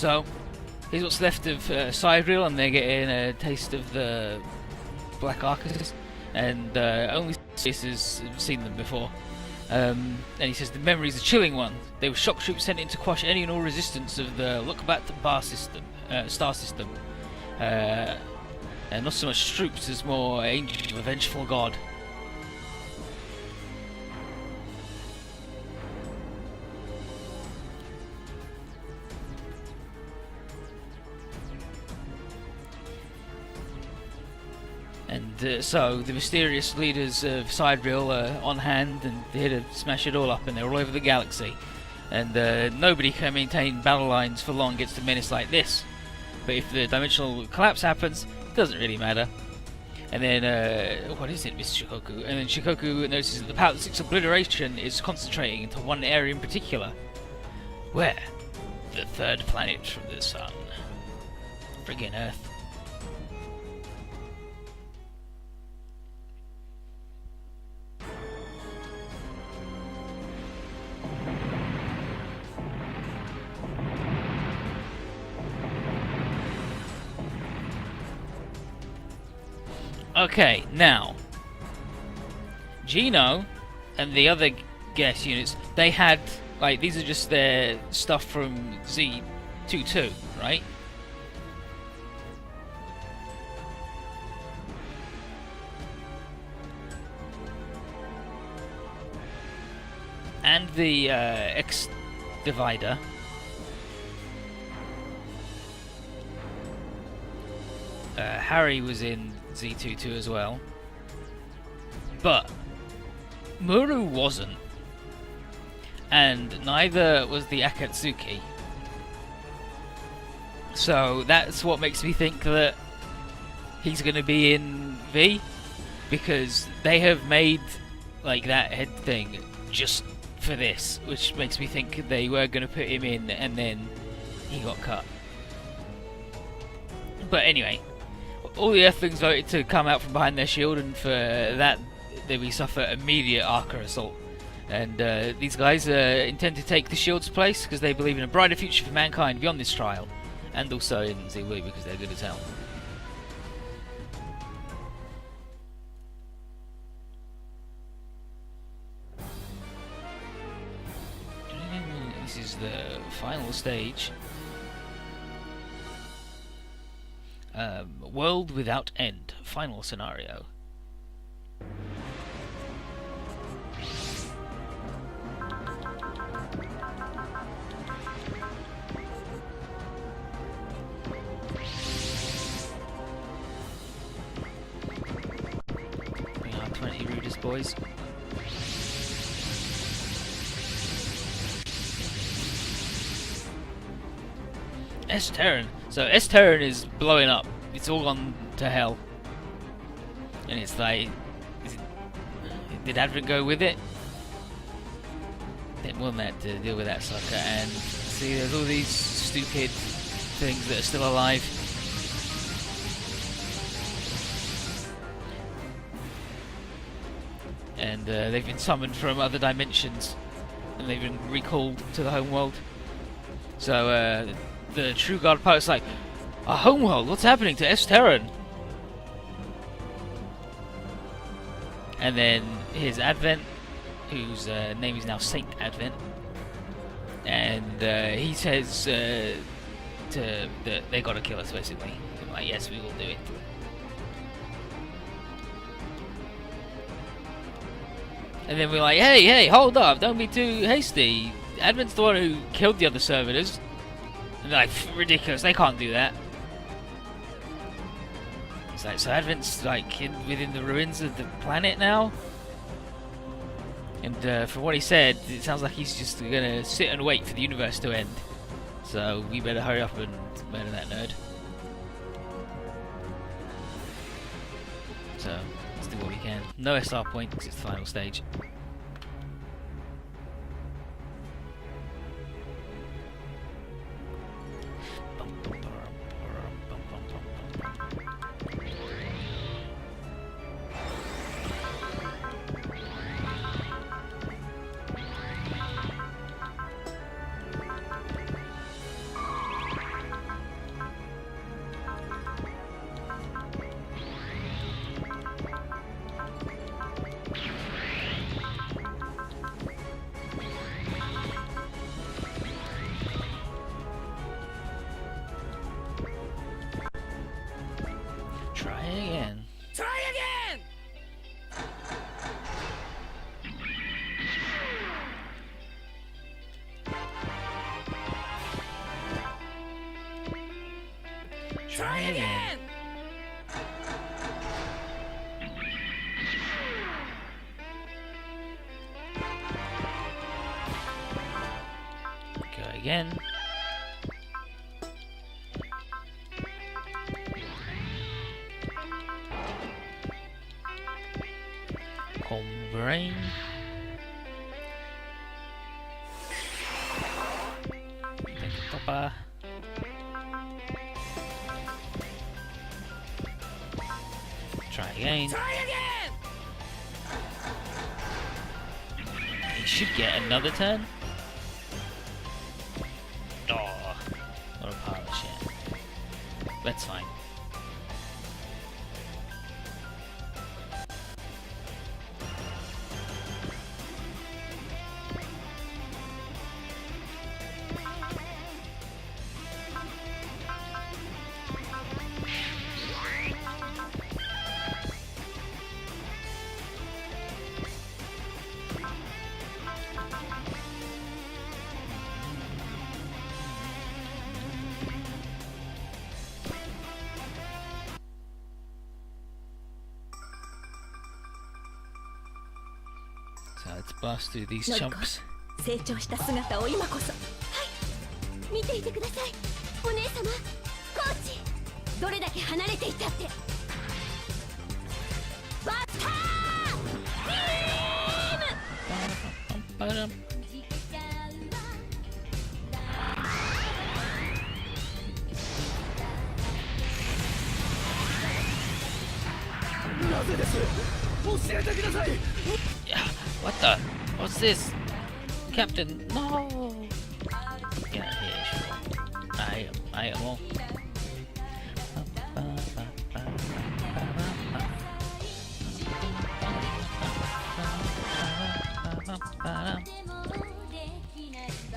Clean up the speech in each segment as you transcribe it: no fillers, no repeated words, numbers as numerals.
So, here's what's left of Sidereal, and they're getting a taste of the Black Arcus, and only this has seen them before. And he says the memory is a chilling one. They were shock troops sent in to quash any and all resistance of the Lookbat star system. And not so much troops as more angel of a vengeful god. And so the mysterious leaders of Sidereal are on hand, and they're here to smash it all up, and they're all over the galaxy. And nobody can maintain battle lines for long against a menace like this. But if the dimensional collapse happens, it doesn't really matter. And then, what is it, Mr. Shikoku? And then Shikoku notices that the Power 6 obliteration is concentrating into one area in particular. Where? The third planet from the sun. Friggin' Earth. Okay, now, Gino and the other guest units, they had, like, these are just their stuff from Z3.2, right? And the X divider. Harry was in Z3.2 as well, but Muru wasn't, and neither was the Akatsuki. So that's what makes me think that he's going to be in V, because they have made like that head thing just for this, which makes me think they were going to put him in and then he got cut. But anyway, all the Earthlings voted to come out from behind their shield, and for that we suffer immediate Arca assault. And these guys intend to take the shield's place because they believe in a brighter future for mankind beyond this trial, and also in Ziwei because they're good as hell. This is the final stage. World without end. Final scenario. We are 20 rudest boys. S-Terran. So S-Terran is blowing up. It's all gone to hell. And it's like, did Advent go with it? Then we'll have to deal with that sucker. And see, there's all these stupid things that are still alive. And they've been summoned from other dimensions, and they've been recalled to the homeworld. So the True God pilot's like, our homeworld, what's happening to S-Terran? And then here's Advent, whose name is now Saint Advent, and he says that they gotta kill us, basically. I'm like, yes, we will do it. And then we're like, hey, hold up, don't be too hasty. Advent's the one who killed the other servitors. And they're like, ridiculous, they can't do that. It's like, so Advent's like within the ruins of the planet now? And from what he said, it sounds like he's just gonna sit and wait for the universe to end. So we better hurry up and murder that nerd. So let's do what we can. No SR point because it's the final stage. again. Try again! Try again. Go again. Home brain. Take a topper. Try again. Try again! He should get another turn. Oh, what a pile of shit. That's fine. So let's blast through these chumps. 成長した姿を今こそ。はい、見ていてください。お姉様、コーチ。どれだけ離れていたって。バッター！ビーム！なぜです？教えてください。Yeah, what the? What's this? Captain, no! Get out of here, sure. I am all.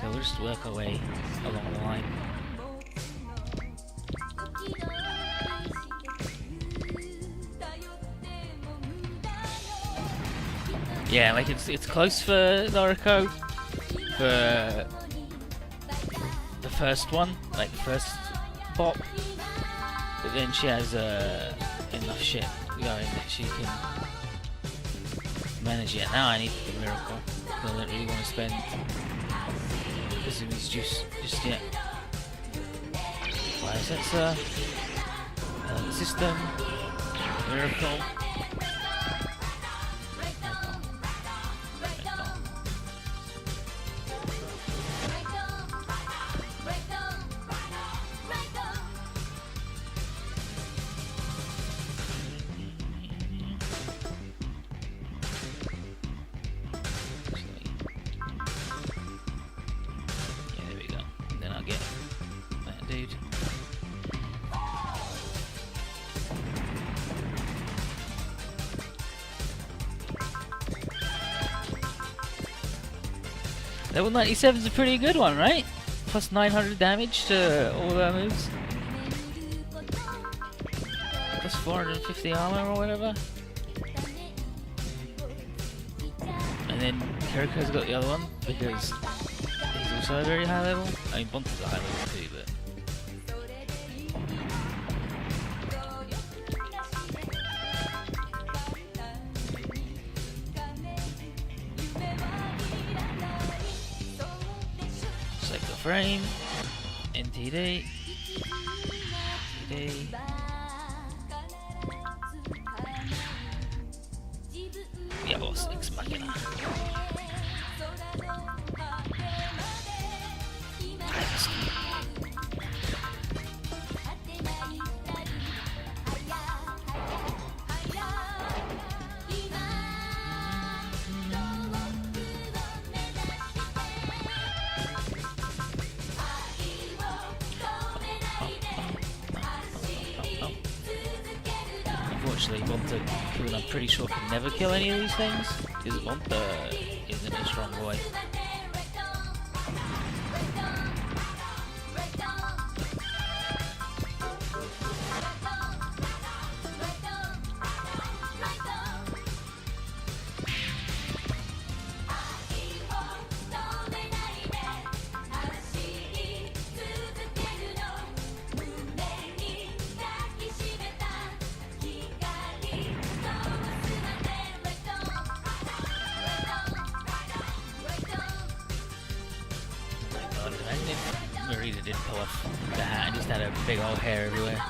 So we'll just work our way along the line. Yeah, like it's close for Noriko for the first one, like the first bot, but then she has enough shit going that she can manage it. Now I need the miracle. I don't really want to spend Kasumi's juice just yet. Fire sensor, system, miracle. Level 97 is a pretty good one, right? Plus 900 damage to all of our moves. Plus 450 armor or whatever. And then Kiriko's got the other one because he's also a very high level. I mean, Bonta's a high level too, but... Frame, NTD, NTD. Yeah, boss, Ex Machina. Unfortunately, Bonta, who I'm pretty sure can never kill any of these things, because Bonta isn't a strong boy. it didn't pull off the hat and just had a big old hair everywhere.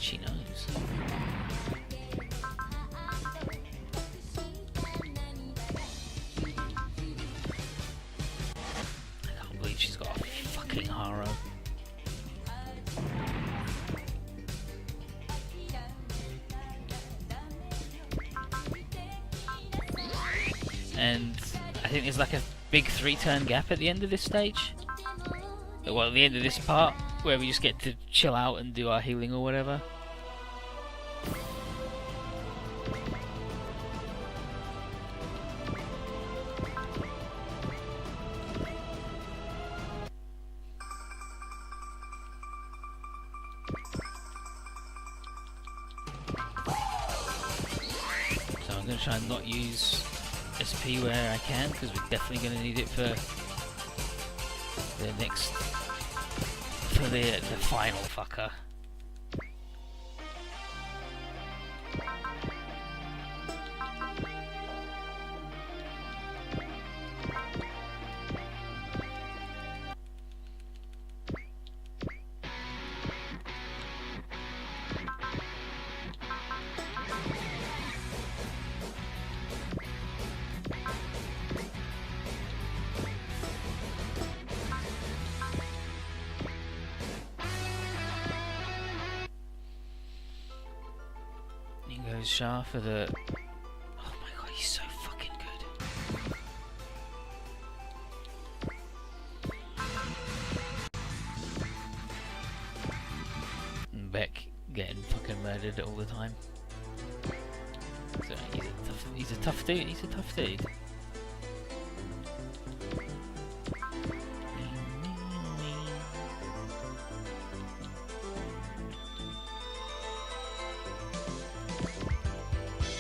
She knows. I can't believe she's got a fucking Haro. And I think there's like a big 3-turn gap at the end of this stage. Well, at the end of this part, where we just get to chill out and do our healing or whatever. So I'm going to try and not use SP where I can, because we're definitely going to need it for the next, for the final fucker. Shah for the... Oh my god, he's so fucking good. And Beck getting fucking murdered all the time. So he's a tough dude, he's a tough dude.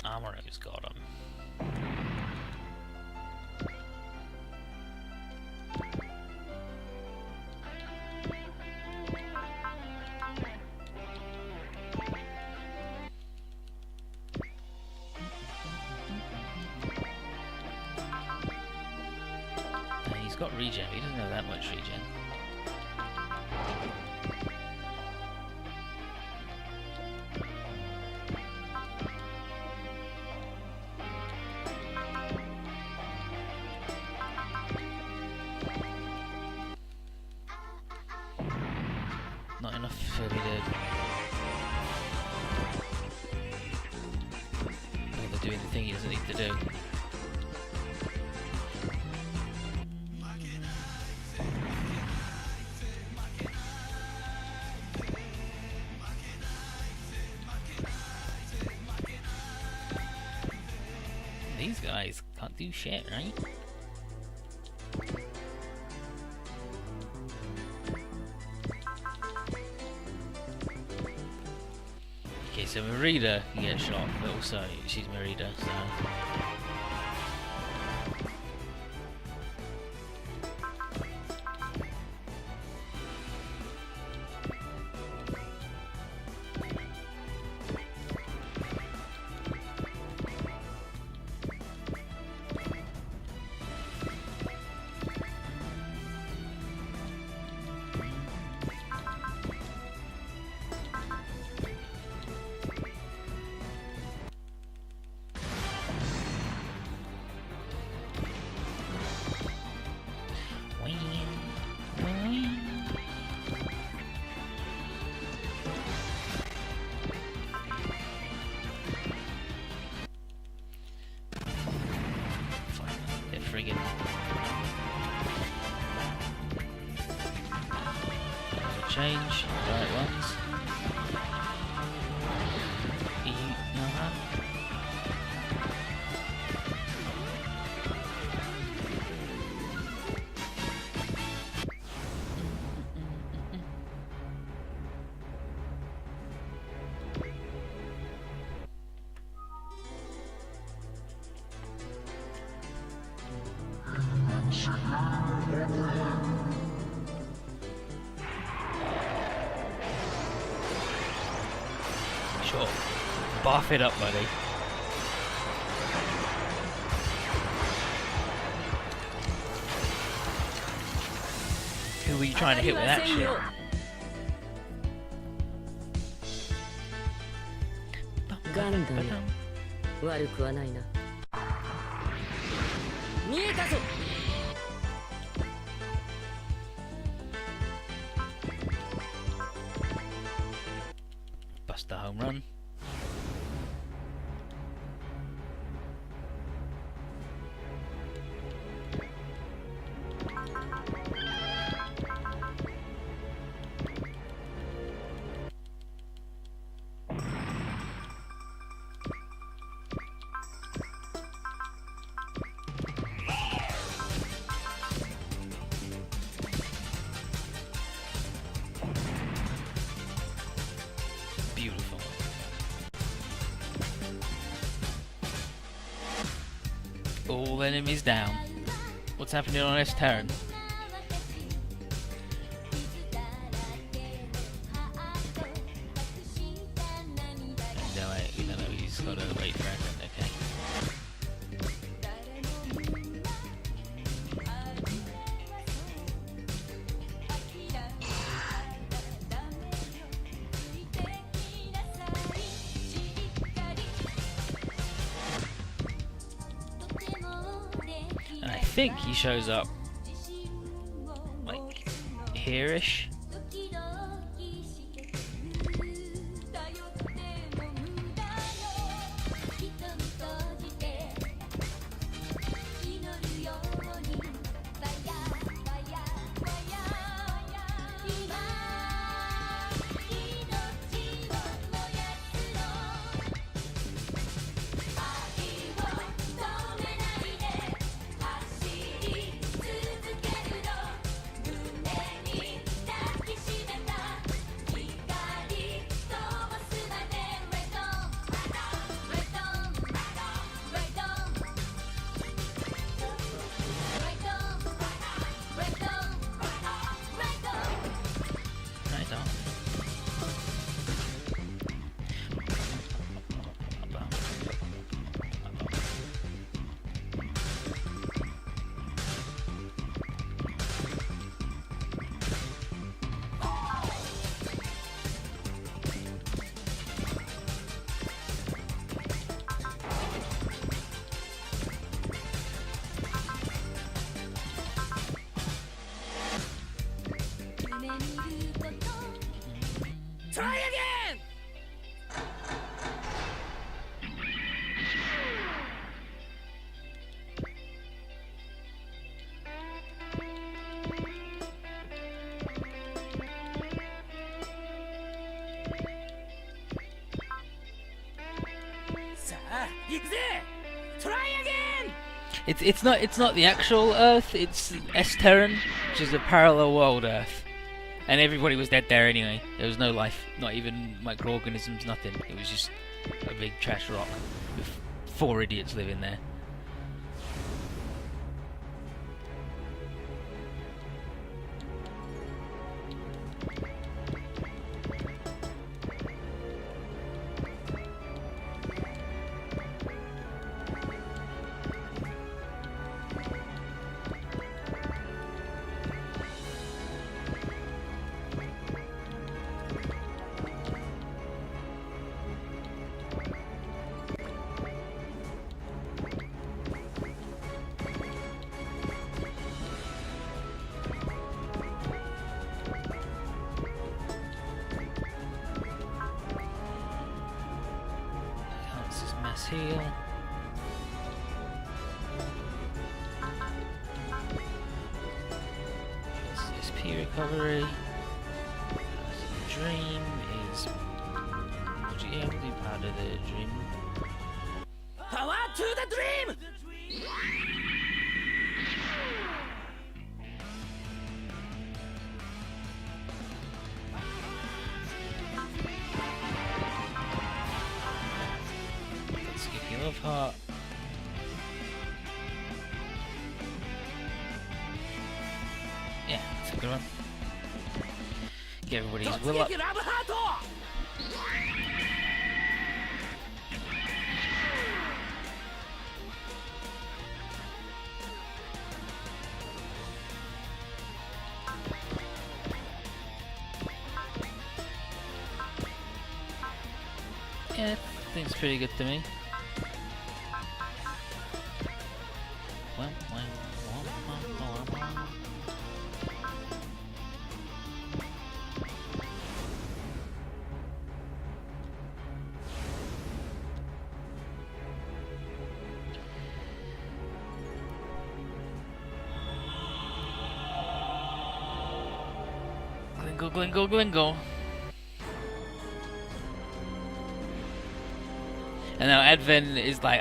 Amoro's got him. He's got regen, but he doesn't have that much regen. Not enough for me to doing the thing he doesn't need to do. These guys can't do shit, right? Okay, so Merida can get shot, but also she's Merida, so... change. Right ones. Sure. Buff it up, buddy. Who are you trying to hit with that shit? Gundam. 悪くはないな。見えたぞ。Bust the home run. Beautiful. All enemies down. What's happening on Darren? No, wait, no, he's got to wait for it. Okay. And I think he shows up like here-ish. Try again! Try again! It's not the actual Earth. It's Terran, which is a parallel world Earth, and everybody was dead there anyway. There was no life, not even microorganisms, nothing. It was just a big trash rock with 4 idiots living there. Heal. SP recovery. dream is... Would you able to be part of the dream? Power to the dream! Let's give you love heart. Yeah, that's a good one. Get everybody's will up. 突撃ラブハート Yeah, seems pretty good to me. Glingle, glingle, glingle. And now Advent is like,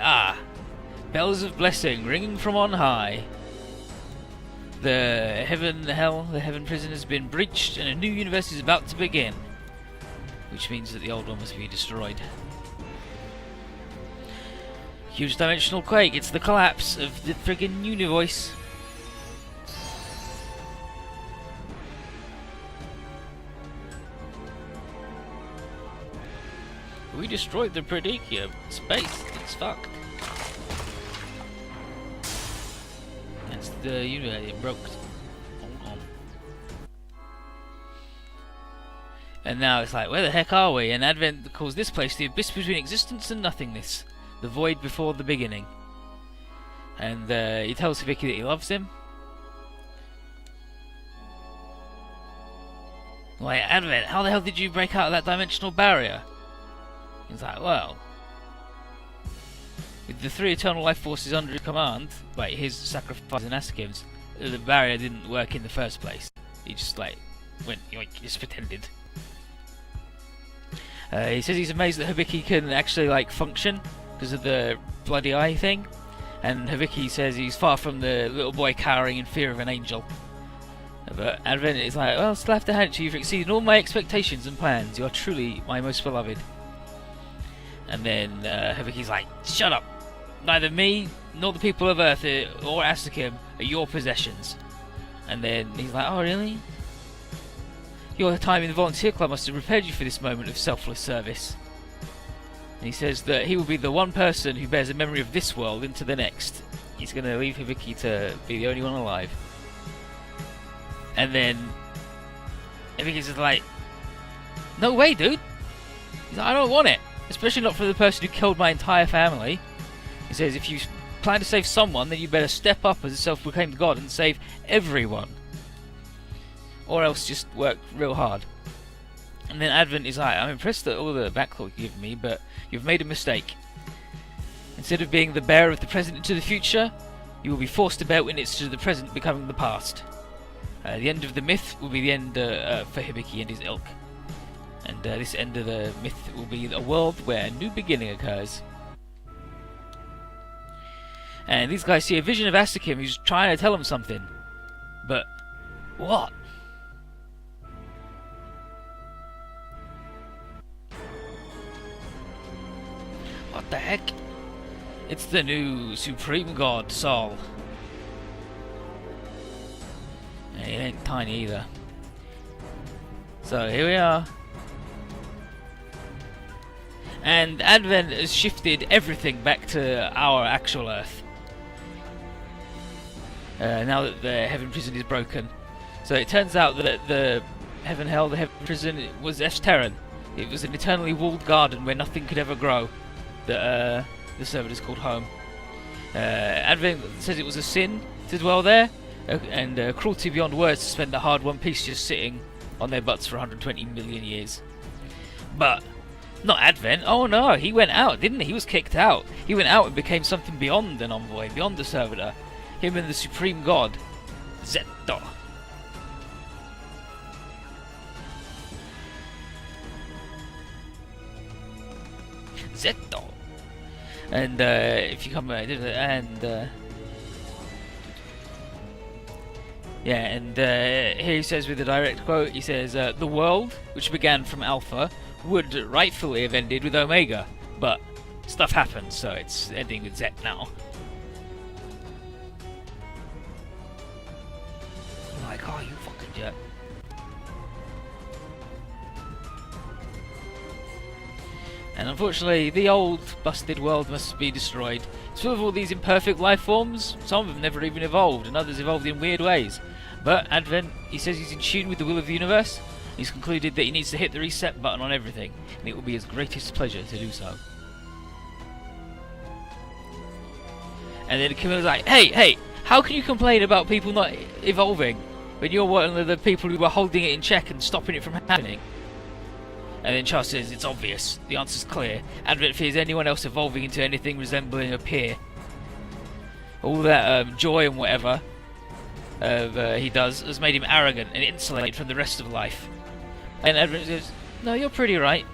bells of blessing ringing from on high. The heaven prison has been breached and a new universe is about to begin. Which means that the old one must be destroyed. Huge dimensional quake, it's the collapse of the friggin' universe. We destroyed the Predicure. Space, it's fucked. That's the unit, it broke. Hold on. And now it's like, where the heck are we? And Advent calls this place the abyss between existence and nothingness. The void before the beginning. And he tells Vicky that he loves him. Like, Advent, how the hell did you break out of that dimensional barrier? He's like, well, with the 3 eternal life forces under his command, like his sacrifice and Asakim's, the barrier didn't work in the first place. He just like went, just pretended. He says he's amazed that Hibiki can actually like function because of the bloody eye thing, and Hibiki says he's far from the little boy cowering in fear of an angel. But Advent is like, well, still have to hand it to you, you've exceeded all my expectations and plans. You are truly my most beloved. And then Hibiki's like, shut up! Neither me nor the people of Earth or Asakim are your possessions. And then he's like, oh really? Your time in the volunteer club must have prepared you for this moment of selfless service. And he says that he will be the one person who bears a memory of this world into the next. He's going to leave Hibiki to be the only one alive. And then Hibiki's just like, no way dude! He's like, I don't want it! Especially not for the person who killed my entire family. He says, if you plan to save someone, then you better step up as a self-proclaimed god and save everyone. Or else just work real hard. And then Advent is like, I'm impressed at all the backlog you give me, but you've made a mistake. Instead of being the bearer of the present into the future, you will be forced to bear witness to the present becoming the past. The end of the myth will be the end for Hibiki and his ilk. And this end of the myth will be a world where a new beginning occurs. And these guys see a vision of Asakim who's trying to tell them something. But what? What the heck? It's the new Supreme God, Sol. And it ain't tiny either. So here we are. And Advent has shifted everything back to our actual Earth. Now that the Heaven Prison is broken. So it turns out that the Heaven Hell, the Heaven Prison, was Terran. It was an eternally walled garden where nothing could ever grow. That the servitors called home. Advent says it was a sin to dwell there, and cruelty beyond words to spend a hard-won peace just sitting on their butts for 120 million years. But not Advent. Oh no, he went out, didn't he? He was kicked out. He went out and became something beyond an envoy, beyond the servitor. Him and the Supreme God, Z3. Zeto. And if you come and yeah, and here he says with the direct quote, he says, the world, which began from Alpha, would rightfully have ended with Omega, but stuff happens, so it's ending with Z now. I'm like, oh, you fucking jerk. And unfortunately, the old, busted world must be destroyed. It's full of all these imperfect life forms. Some of them never even evolved, and others evolved in weird ways. But Advent, he says he's in tune with the will of the universe. He's concluded that he needs to hit the reset button on everything, and it will be his greatest pleasure to do so. And then Camilla's like, hey, how can you complain about people not evolving when you're one of the people who were holding it in check and stopping it from happening? And then Charles says, it's obvious, the answer's clear. Advent fears anyone else evolving into anything resembling a peer. All that joy and whatever he does has made him arrogant and insulated from the rest of life. And Advent says, no, you're pretty right.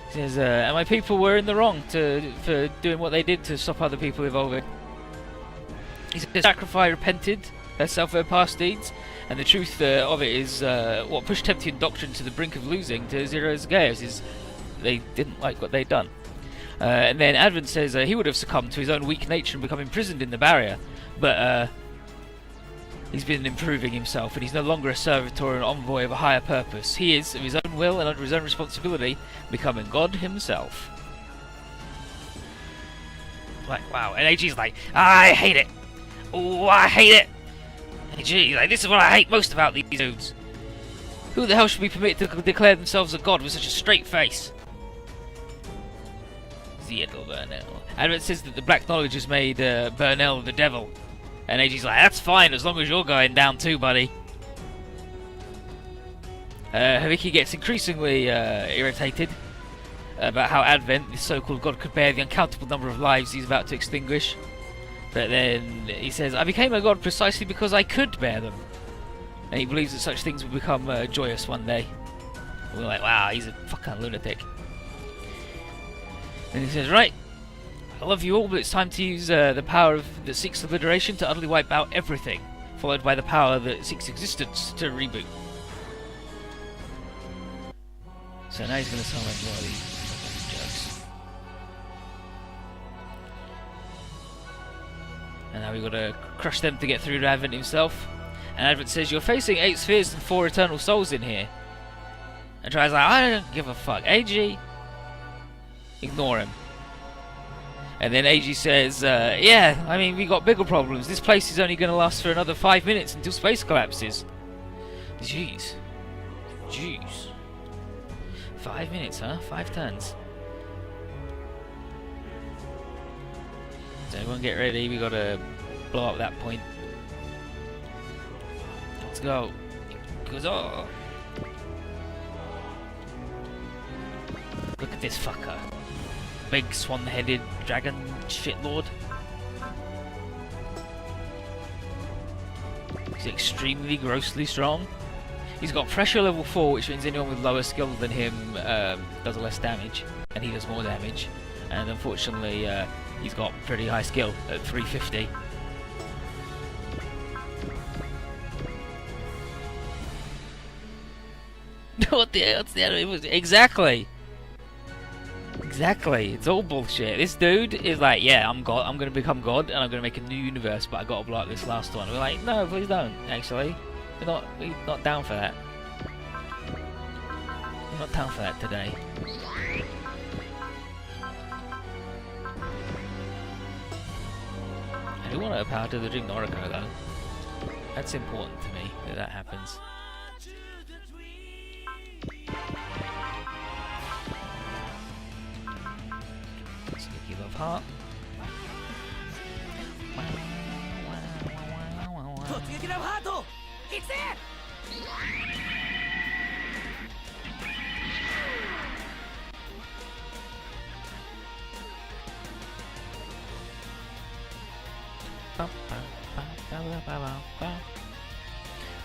He says, and my people were in the wrong for doing what they did to stop other people evolving. He says, Sacrifice repented herself her past deeds, and the truth of it is what pushed Temptian Doctrine to the brink of losing to Zero's Gaius is they didn't like what they'd done. And then Advent says he would have succumbed to his own weak nature and become imprisoned in the barrier, but he's been improving himself, and he's no longer a servitor and envoy of a higher purpose. He is, of his own will and under his own responsibility, becoming God himself. Like, wow. And AG's like, I hate it. Oh, I hate it. AG, like, this is what I hate most about these dudes. Who the hell should be permitted to declare themselves a god with such a straight face? Theodore Burnell. Advent says that the black knowledge has made Burnell the devil. And AG's like, that's fine as long as you're going down too, buddy. Hibiki gets increasingly irritated about how Advent, this so-called god, could bear the uncountable number of lives he's about to extinguish. But then he says, I became a god precisely because I could bear them. And he believes that such things will become joyous one day. And we're like, wow, he's a fucking lunatic. And he says, right, I love you all, but it's time to use the power that seeks obliteration to utterly wipe out everything, followed by the power that seeks existence to reboot. So now he's going to sound like one of these fucking jokes. And now we've got to crush them to get through to Advent himself. And Advent says, you're facing 8 spheres and 4 eternal souls in here. And tries like, I don't give a fuck. AG, ignore him. And then AG says, yeah, I mean, we got bigger problems. This place is only going to last for another 5 minutes until space collapses. Jeez. 5 minutes, huh? 5 turns. So everyone get ready, we got to blow up that point. Let's go. Go. Look at this fucker. Big swan-headed dragon shitlord. He's extremely grossly strong. He's got pressure level 4, which means anyone with lower skill than him does less damage, and he does more damage. And unfortunately, he's got pretty high skill at 350. What's the enemy? Exactly. Exactly, it's all bullshit. This dude is like, yeah, I'm God, I'm gonna become God, and I'm gonna make a new universe, but I gotta blow up this last one. We're like, no, please don't, actually. We're not down for that. We're not down for that today. I do want a power to the Dream Noriko, though. That's important to me, that happens. Sneaky love heart.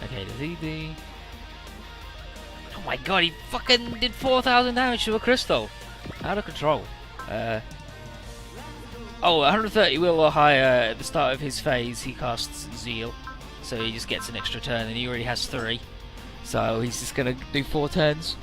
Okay, the ZD. Oh my god, he fucking did 4,000 damage to a crystal. Out of control. Oh, 130 will or higher at the start of his phase, he casts Zeal. So he just gets an extra turn, and he already has 3. So he's just going to do 4 turns.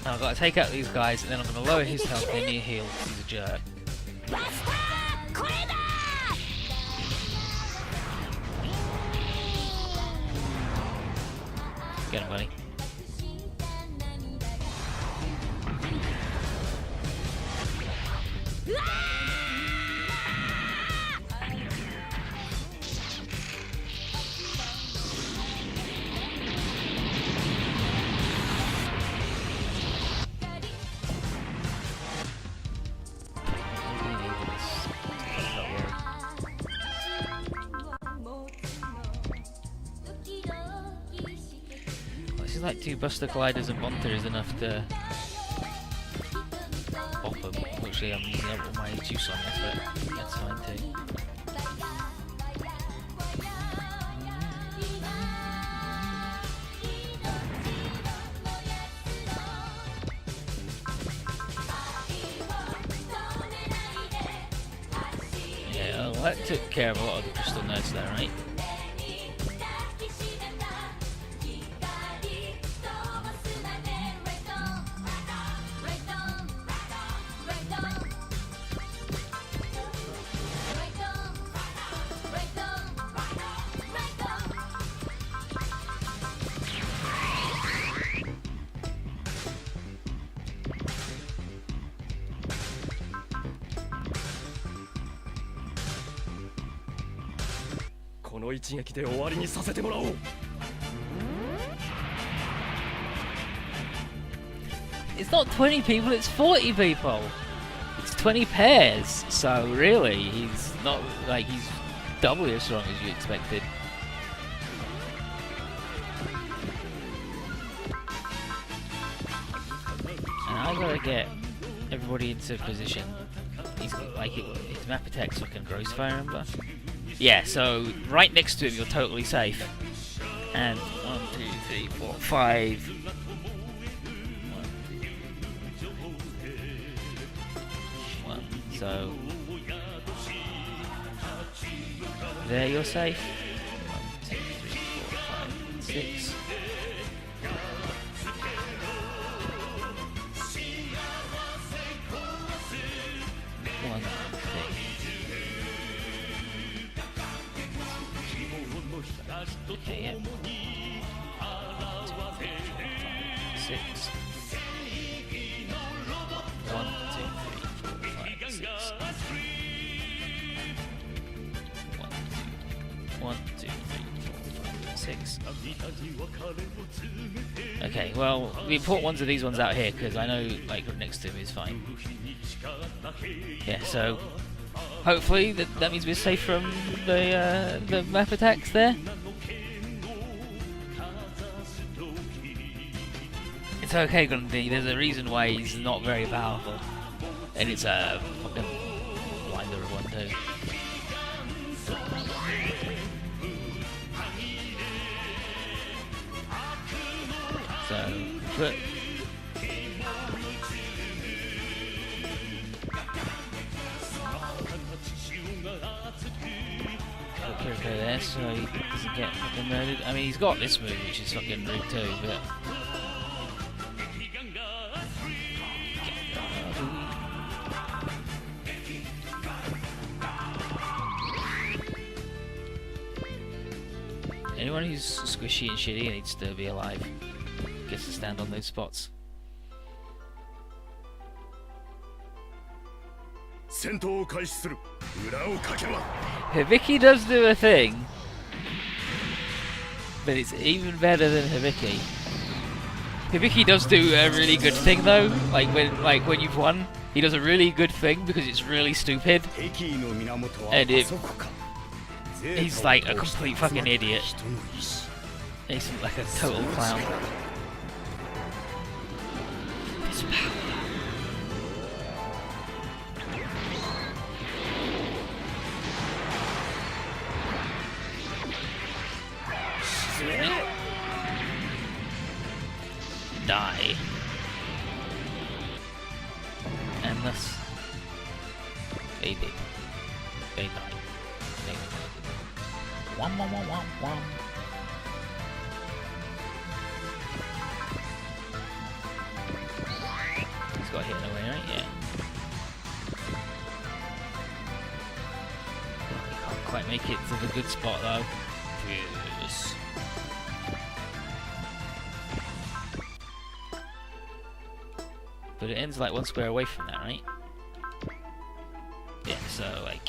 Now I've got to take out these guys, and then I'm going to lower his health, then he heal. He's a jerk. Get him, buddy. Like 2 Buster Gliders and Monster is enough to off them. Actually, I'm using up all my juice on this, but that's fine too. Yeah, well, that took care of a lot of the crystal nerds there, right? It's not 20 people, it's 40 people. It's 20 pairs, so really, he's not like he's doubly as strong as you expected. And I gotta get everybody into position. He's like his map attack's fucking gross, if I remember. Yeah, so right next to him, you're totally safe. And 1, 2, 3, 4, 5. So there you're safe. 1, 2, 3, 4, 5, 6. One thing. Okay, yeah. 1, 2, 3, 4, 5, 6. 1, 2, 3, 4, 5, 6. 1, 2, 3, 4, 5, 6. Okay, well, the important ones are these ones out here, because I know, like, next to him is fine. Yeah, so hopefully that means we're safe from the map attacks there. It's okay, Grundy. There's a reason why he's not very powerful, and it's a fucking blinder of one too. So, but Kiriko there, so he doesn't get fucking murdered. I mean, he's got this move, which is fucking rude too, but. Anyone who's squishy and shitty needs to be alive. Gets to stand on those spots. 戦闘を開始する。裏をかけば Hibiki does do a thing, but it's even better than Hibiki. Hibiki does do a really good thing though. Like when you've won, he does a really good thing because it's really stupid, 敵意の源は And it- あそこか。 he's like a complete fucking idiot. 人の意志 He's like a total clown. His power. Die. And thus they did. They died. They died. Wom wom wom wom wom. He's got hit in a way, right? Yeah. He can't quite make it to the good spot though. Yes. But it ends like one square away from that, right? Yeah, so like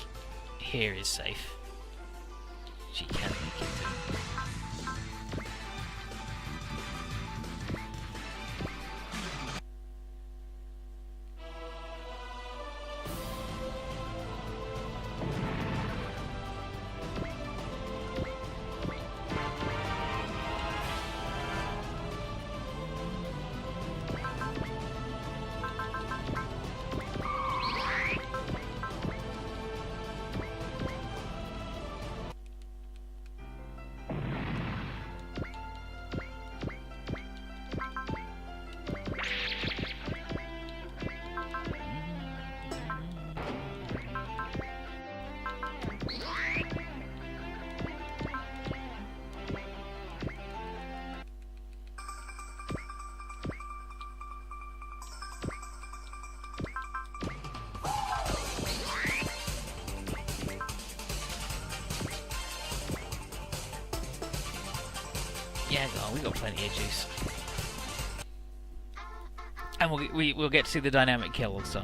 here is safe. She can make it to. Yeah, go on, we got plenty of juice. And we'll get to see the dynamic kill also.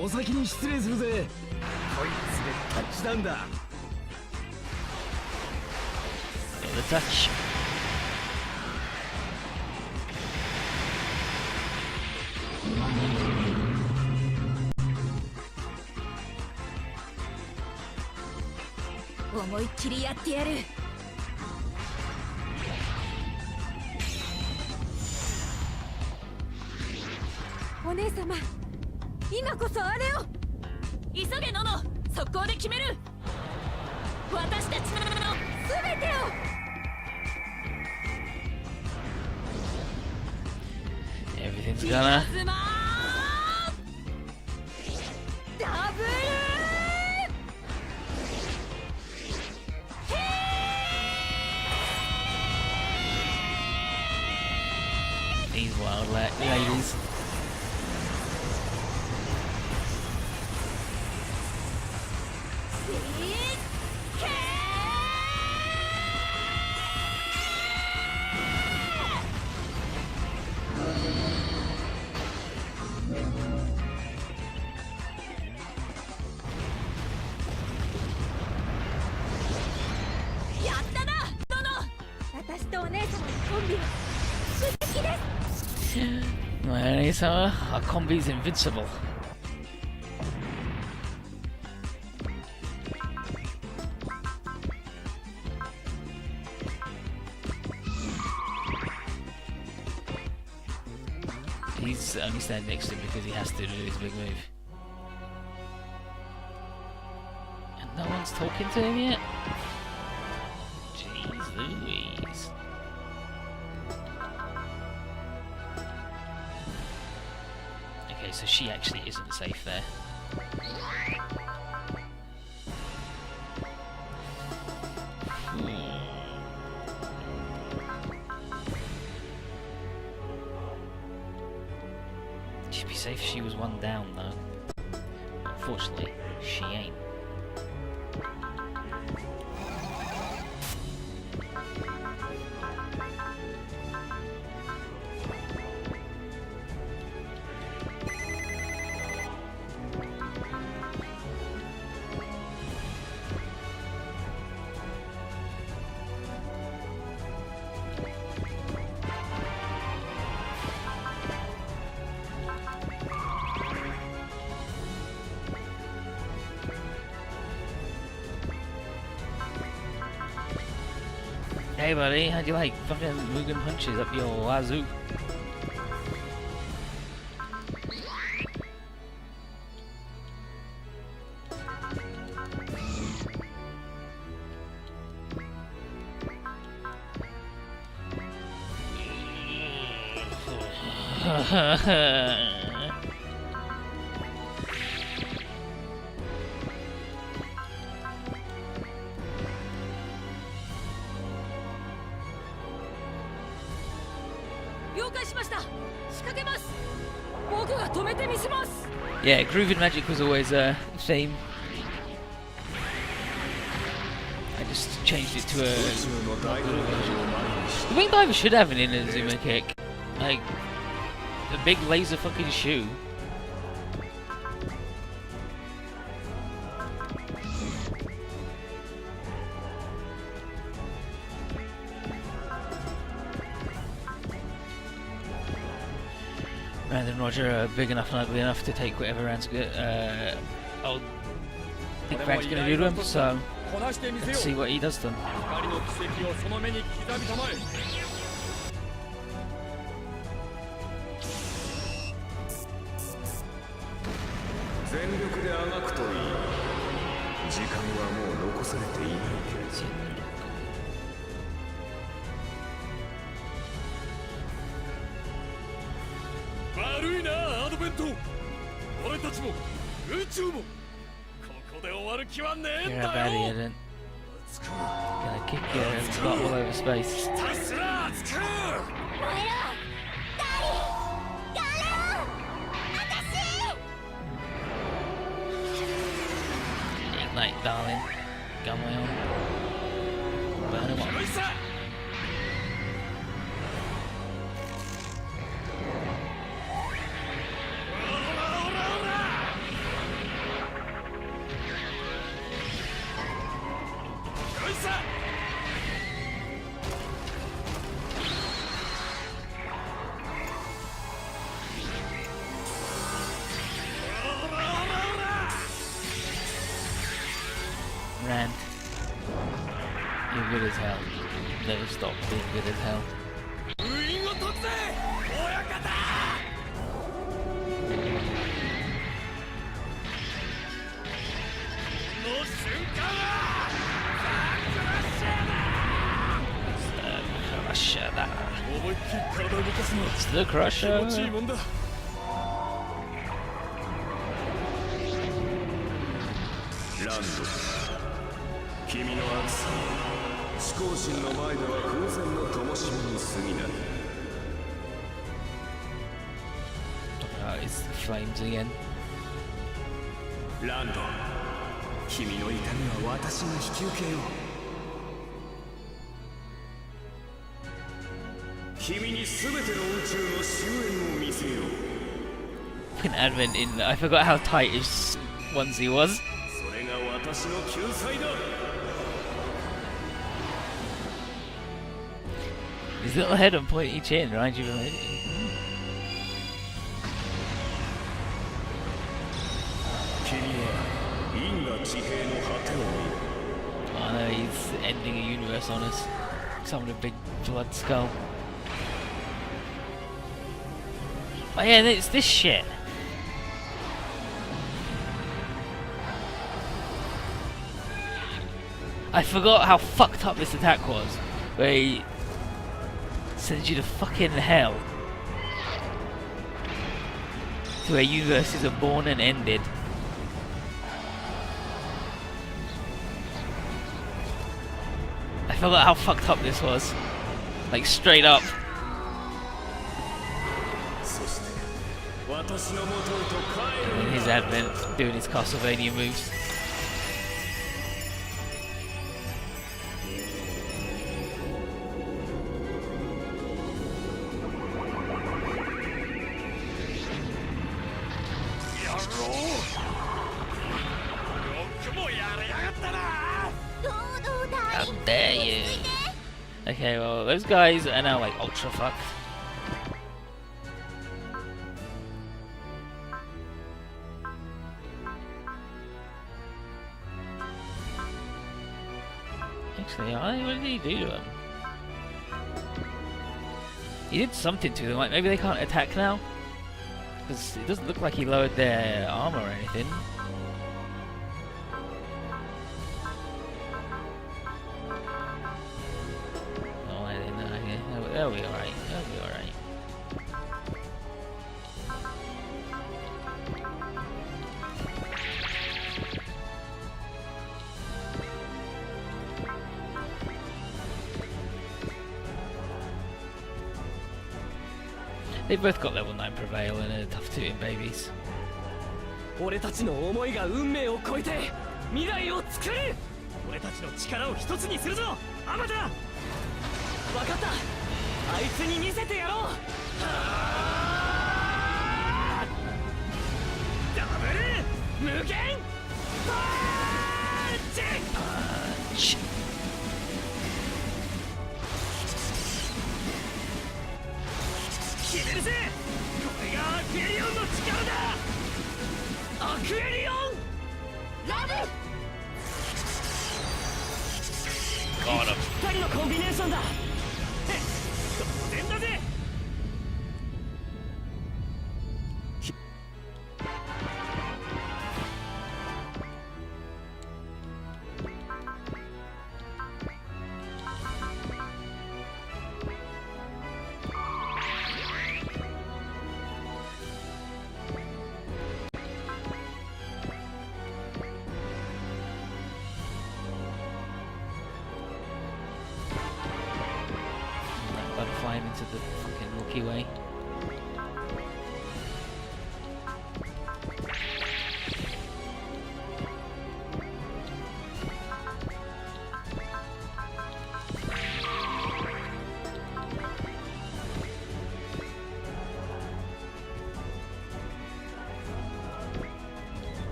お先に失礼するぜ。こいつでタッチダウンだ。 The touch. Oh, 思いっきりやってやる。お姉様、今こそあれを。急げノノ、速攻で決める。私たちの全てを。Everything's gonna. ダブル。 These wild ladies. So our combi's invincible. He's only standing next to him because he has to do his big move. And no one's talking to him yet? Jeez Louise. Okay, so she actually isn't safe there. She'd be safe if she was one down though. Unfortunately, she ain't. Hey buddy, how'd you like fucking Mugen punches up your wazoo? Yeah, grooving magic was always a theme. I just changed it to a popular version. The wing diver should have an Inazuma kick. Like, a big laser fucking shoe. Rand and Roger are big enough and ugly enough to take whatever Rand's old Big Frank's gonna do to him, so let's see what he does to them. 全力であがくといい。時間はもう残されていないけれど。悪いな、アドベント。俺たちも宇宙もここで終わる気はねえん You're だ a よ。 baddie, isn't? Gonna kick your butt all over space. ひたすら熱く。 Ignite, darling. Gun way on. Burn him up. Rand, you're good as hell. Never stop being good as hell. It's the Crusher. Oh, it's the flames again. ランド、君の痛みは私が引き受けよう。君にすべての宇宙の終焉を見せよう。 An advent in. I forgot how tight his onesie was. それが私の救済だ。 His little head and pointy chin reminds you of him. I know he's ending a universe on us. Summoned a big blood skull. Oh yeah, it's this shit. I forgot how fucked up this attack was. Where he sends you to fucking hell. To where universes are born and ended. I forgot how fucked up this was. Like straight up. And his advent doing his Castlevania moves. How dare you? Okay, well, those guys are now like ultra fucked. Actually, what did he do to him? He did something to them, like maybe they can't attack now? Because it doesn't look like he lowered their armor or anything. Oh, I didn't know. Yeah, they'll be alright. They'll be alright. They've both got level 9 prevail and are tough to hit babies. 俺たちの思いが運命を超えて未来を作る。俺たちの力を一つにするぞ、アマタ。分かった。あいつに見せてやろう。ダブル無限パンチ。決めるぜ。これがアクエリオンの力だ。アクエリオンラブ。ぴったりのコンビネーションだ。当然だぜ。Fly him into the fucking Milky Way.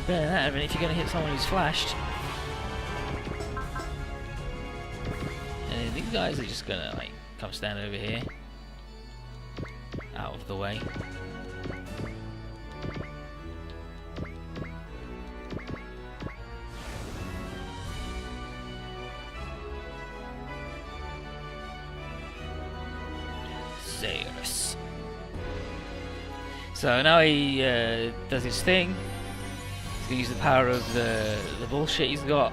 Better than that, I mean, if you're going to hit someone who's flashed. And these guys are just going to like come stand over here, out of the way. Zeus. So now he does his thing. Use the power of the bullshit he's got,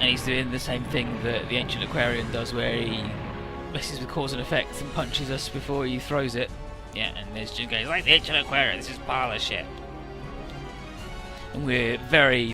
and he's doing the same thing that the Ancient Aquarian does, where he messes with cause and effect and punches us before he throws it. Yeah, and there's Chen going, like the Ancient Aquarian, this is parlor shit. And we're very